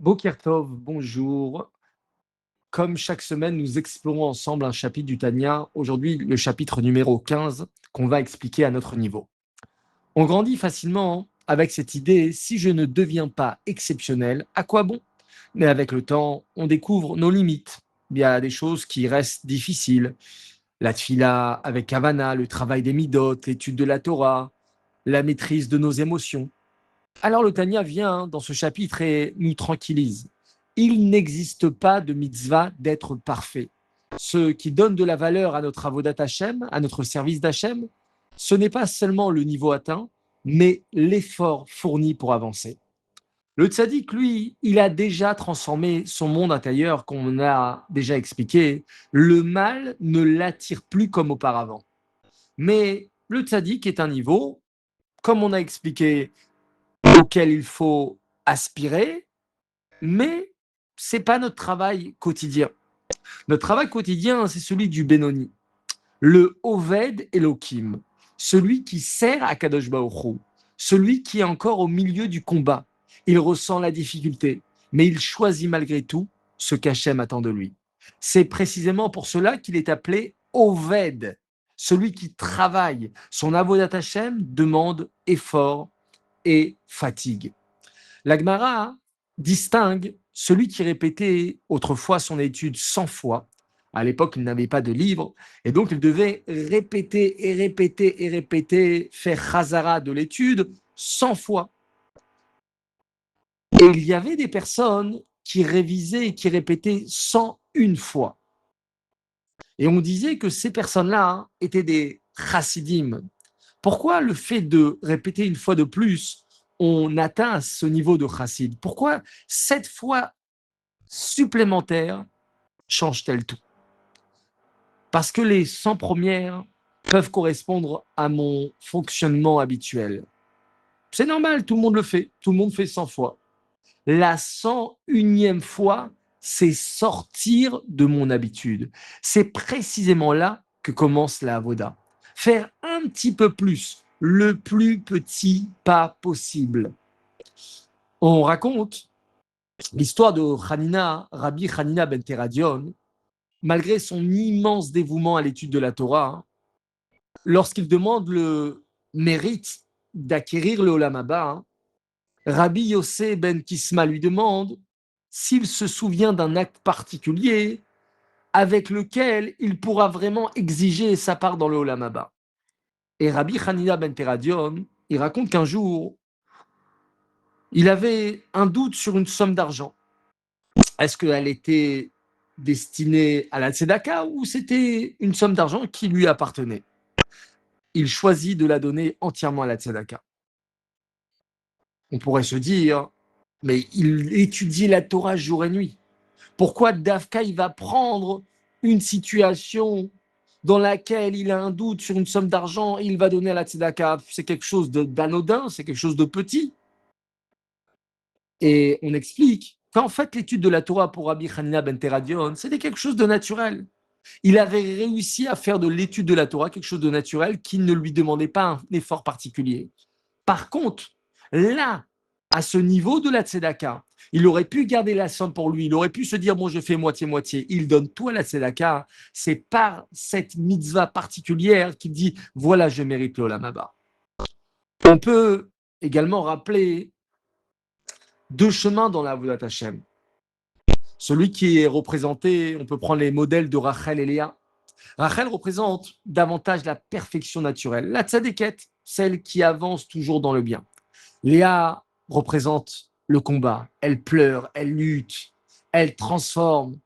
Boker Tov, bonjour. Comme chaque semaine, nous explorons ensemble un chapitre du Tanya. Aujourd'hui, le chapitre numéro 15 qu'on va expliquer à notre niveau. On grandit facilement avec cette idée, si je ne deviens pas exceptionnel, à quoi bon? Mais avec le temps, on découvre nos limites. Il y a des choses qui restent difficiles. La tfila avec Havana, le travail des midot, l'étude de la Torah, la maîtrise de nos émotions. Alors le Tanya vient dans ce chapitre et nous tranquillise. Il n'existe pas de mitzvah d'être parfait. Ce qui donne de la valeur à notre avodat Hashem, à notre service d'Hachem, ce n'est pas seulement le niveau atteint, mais l'effort fourni pour avancer. Le tzaddik, lui, il a déjà transformé son monde intérieur, qu'on a déjà expliqué. Le mal ne l'attire plus comme auparavant. Mais le tzaddik est un niveau, comme on a expliqué, auquel il faut aspirer, mais ce n'est pas notre travail quotidien. Notre travail quotidien, c'est celui du Benoni, le Oved Elohim, celui qui sert à Kadosh Baruch Hu, celui qui est encore au milieu du combat. Il ressent la difficulté, mais il choisit malgré tout ce qu'Hachem attend de lui. C'est précisément pour cela qu'il est appelé Oved, celui qui travaille. Son avodat Hachem demande effort et fatigue. La Gemara distingue celui qui répétait autrefois son étude 100 fois. À l'époque, il n'avait pas de livre, et donc il devait répéter et répéter et répéter, faire chazara de l'étude 100 fois. Et il y avait des personnes qui révisaient et qui répétaient 101 fois. Et on disait que ces personnes-là étaient des chassidim. Pourquoi le fait de répéter une fois de plus, on atteint ce niveau de chassid? Pourquoi cette fois supplémentaire change-t-elle tout? Parce que les 100 premières peuvent correspondre à mon fonctionnement habituel. C'est normal, tout le monde le fait. Tout le monde fait 100 fois. La 101e fois, c'est sortir de mon habitude. C'est précisément là que commence la avoda. Faire un petit peu plus, le plus petit pas possible. On raconte l'histoire de Rabbi Hanina ben Teradion, malgré son immense dévouement à l'étude de la Torah, lorsqu'il demande le mérite d'acquérir le Olam Haba, Rabbi Yossé ben Kisma lui demande s'il se souvient d'un acte particulier avec lequel il pourra vraiment exiger sa part dans le Olam Haba. Et Rabbi Hanina ben Teradion, il raconte qu'un jour, il avait un doute sur une somme d'argent. Est-ce qu'elle était destinée à la tzedaka ou c'était une somme d'argent qui lui appartenait? Il choisit de la donner entièrement à la tzedaka. On pourrait se dire, mais il étudie la Torah jour et nuit. Pourquoi Dafka, il va prendre une situation dans laquelle il a un doute sur une somme d'argent et il va donner à la tzedaka? C'est quelque chose d'anodin, c'est quelque chose de petit. Et on explique qu'en fait, l'étude de la Torah pour Rabbi Hanina ben Teradion, c'était quelque chose de naturel. Il avait réussi à faire de l'étude de la Torah quelque chose de naturel qui ne lui demandait pas un effort particulier. Par contre, là, à ce niveau de la tzedaka, il aurait pu garder la somme pour lui, il aurait pu se dire, bon, je fais moitié-moitié, il donne tout à la tzedaka, c'est par cette mitzvah particulière qu'il dit, voilà, je mérite l'olam haba. On peut également rappeler deux chemins dans la Avodat Hashem. Celui qui est représenté, on peut prendre les modèles de Rachel et Léa. Rachel représente davantage la perfection naturelle, la tzadékette, celle qui avance toujours dans le bien. Léa représente le combat, elle pleure, elle lutte, elle transforme,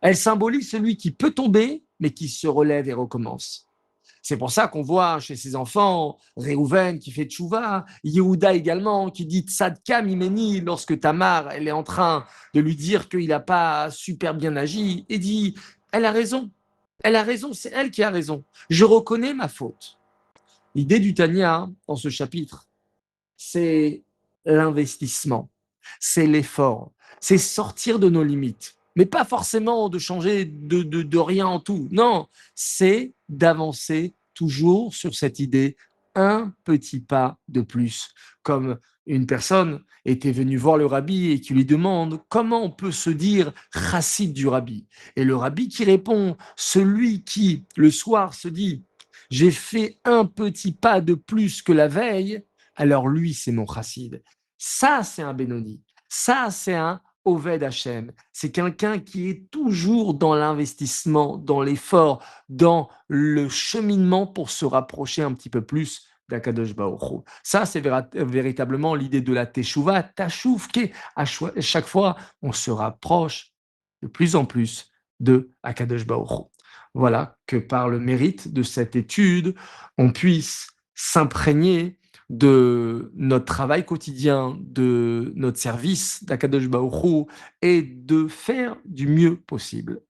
elle symbolise celui qui peut tomber, mais qui se relève et recommence. C'est pour ça qu'on voit chez ses enfants Réhouven qui fait tchouva, Yehuda également qui dit tzadka mimeni lorsque Tamar elle est en train de lui dire qu'il n'a pas super bien agi et dit elle a raison, c'est elle qui a raison. Je reconnais ma faute. L'idée du Tanya dans ce chapitre, c'est l'investissement, c'est l'effort, c'est sortir de nos limites. Mais pas forcément de changer de rien en tout. Non, c'est d'avancer toujours sur cette idée un petit pas de plus. Comme une personne était venue voir le rabbi et qui lui demande comment on peut se dire chassid du rabbi. Et le rabbi qui répond, celui qui le soir se dit, j'ai fait un petit pas de plus que la veille, alors lui c'est mon chassid. Ça c'est un Benoni, ça c'est un Oved Hashem. C'est quelqu'un qui est toujours dans l'investissement, dans l'effort, dans le cheminement pour se rapprocher un petit peu plus d'Akadosh Baruch Hu. Ça, c'est véritablement l'idée de la Teshuvah, Tashuv, qui est à chaque fois, on se rapproche de plus en plus de Akadosh Baruch Hu. Voilà que par le mérite de cette étude, on puisse s'imprégner de notre travail quotidien, de notre service d'Akadosh Baruch Hu et de faire du mieux possible.